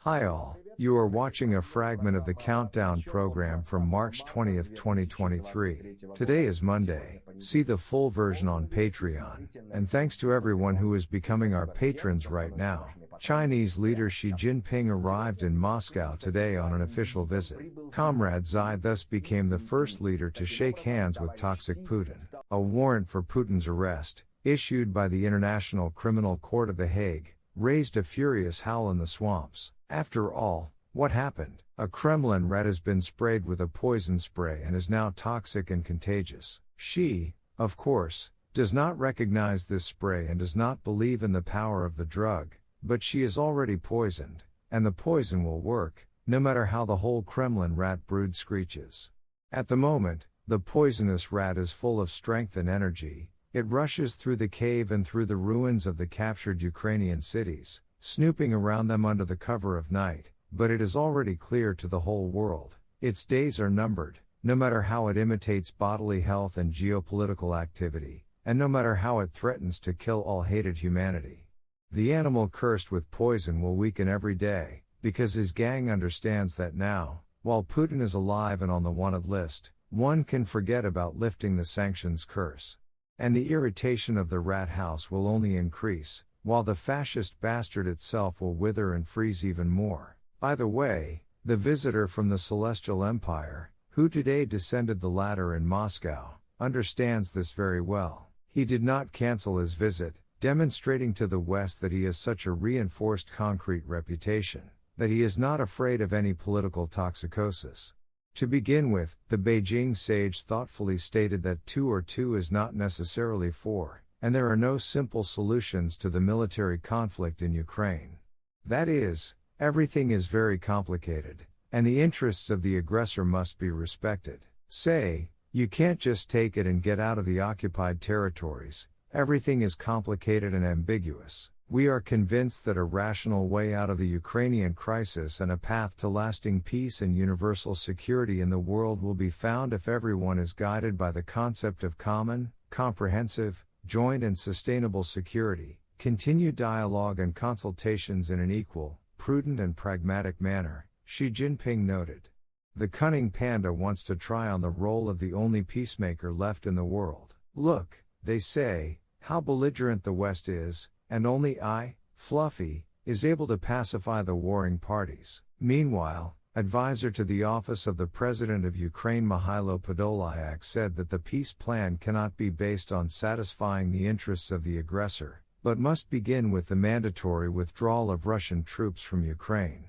Hi all, you are watching a fragment of the Countdown program from March 20th, 2023. Today is Monday. See the full version on Patreon. And thanks to everyone who is becoming our patrons right now. Chinese leader Xi Jinping arrived in Moscow today on an official visit. Comrade Xi thus became the first leader to shake hands with toxic Putin. A warrant for Putin's arrest, issued by the International Criminal Court of The Hague, raised a furious howl in the swamps. After all, what happened? A Kremlin rat has been sprayed with a poison spray and is now toxic and contagious. Xi, of course, does not recognize this spray and does not believe in the power of the drug, but she is already poisoned, and the poison will work, no matter how the whole Kremlin rat brood screeches. At the moment, the poisonous rat is full of strength and energy. It rushes through the cave and through the ruins of the captured Ukrainian cities, snooping around them under the cover of night, but it is already clear to the whole world. Its days are numbered, no matter how it imitates bodily health and geopolitical activity, and no matter how it threatens to kill all hated humanity. The animal cursed with poison will weaken every day, because his gang understands that now, while Putin is alive and on the wanted list, one can forget about lifting the sanctions curse. And the irritation of the rat house will only increase, while the fascist bastard itself will wither and freeze even more. By the way, the visitor from the Celestial Empire, who today descended the ladder in Moscow, understands this very well. He did not cancel his visit, demonstrating to the West that he has such a reinforced concrete reputation, that he is not afraid of any political toxicosis. To begin with, the Beijing sage thoughtfully stated that 2 or 2 is not necessarily 4, and there are no simple solutions to the military conflict in Ukraine. That is, everything is very complicated, and the interests of the aggressor must be respected. Say, you can't just take it and get out of the occupied territories. Everything is complicated and ambiguous. We are convinced that a rational way out of the Ukrainian crisis and a path to lasting peace and universal security in the world will be found if everyone is guided by the concept of common, comprehensive, joint and sustainable security, continued dialogue and consultations in an equal, prudent and pragmatic manner, Xi Jinping noted. The cunning panda wants to try on the role of the only peacemaker left in the world. Look, they say, how belligerent the West is, and only I, Fluffy, is able to pacify the warring parties. Meanwhile, advisor to the office of the President of Ukraine Mihailo Podolyak said that the peace plan cannot be based on satisfying the interests of the aggressor, but must begin with the mandatory withdrawal of Russian troops from Ukraine.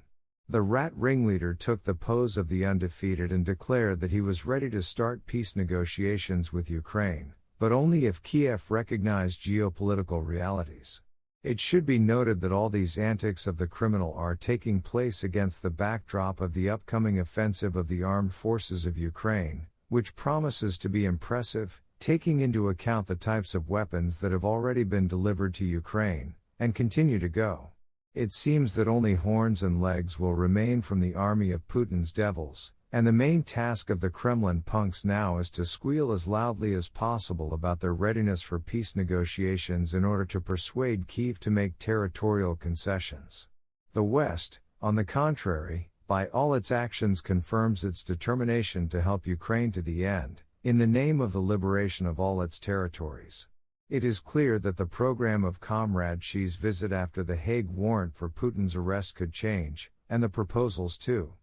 The rat ringleader took the pose of the undefeated and declared that he was ready to start peace negotiations with Ukraine, but only if Kiev recognized geopolitical realities. It should be noted that all these antics of the criminal are taking place against the backdrop of the upcoming offensive of the armed forces of Ukraine, which promises to be impressive, taking into account the types of weapons that have already been delivered to Ukraine, and continue to go. It seems that only horns and legs will remain from the army of Putin's devils, and the main task of the Kremlin punks now is to squeal as loudly as possible about their readiness for peace negotiations in order to persuade Kyiv to make territorial concessions. The West, on the contrary, by all its actions confirms its determination to help Ukraine to the end, in the name of the liberation of all its territories. It is clear that the program of Comrade Xi's visit after the Hague warrant for Putin's arrest could change, and the proposals too.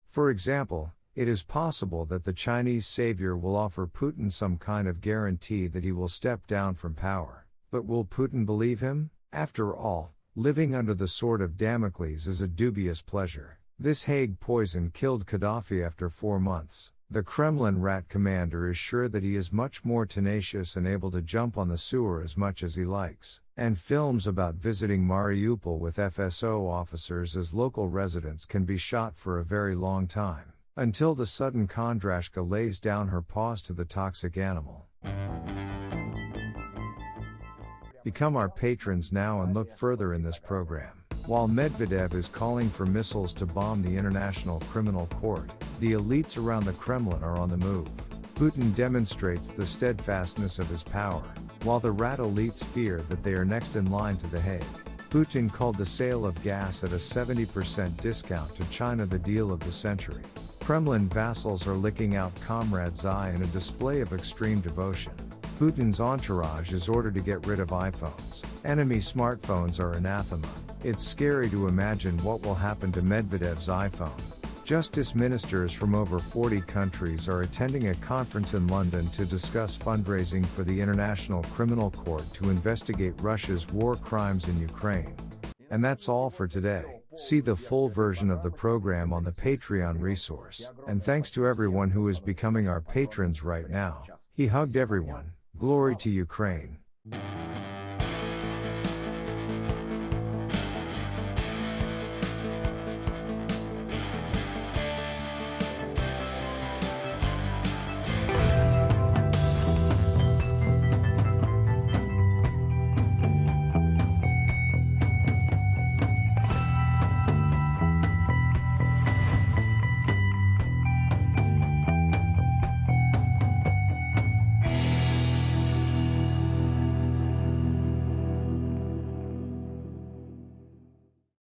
For example, it is possible that the Chinese savior will offer Putin some kind of guarantee that he will step down from power. But will Putin believe him? After all, living under the sword of Damocles is a dubious pleasure. This Hague poison killed Gaddafi after 4 months. The Kremlin rat commander is sure that he is much more tenacious and able to jump on the sewer as much as he likes. And films about visiting Mariupol with FSO officers as local residents can be shot for a very long time, until the sudden Kondrashka lays down her paws to the toxic animal. Become our patrons now and look further in this program. While Medvedev is calling for missiles to bomb the International Criminal Court, the elites around the Kremlin are on the move. Putin demonstrates the steadfastness of his power, while the rat elites fear that they are next in line to The Hague. Putin called the sale of gas at a 70% discount to China the deal of the century. Kremlin vassals are licking out Comrade Xi in a display of extreme devotion. Putin's entourage is ordered to get rid of iPhones. Enemy smartphones are anathema. It's scary to imagine what will happen to Medvedev's iPhone. Justice ministers from over 40 countries are attending a conference in London to discuss fundraising for the International Criminal Court to investigate Russia's war crimes in Ukraine. And that's all for today. See the full version of the program on the Patreon resource. And thanks to everyone who is becoming our patrons right now. He hugged everyone. Glory to Ukraine.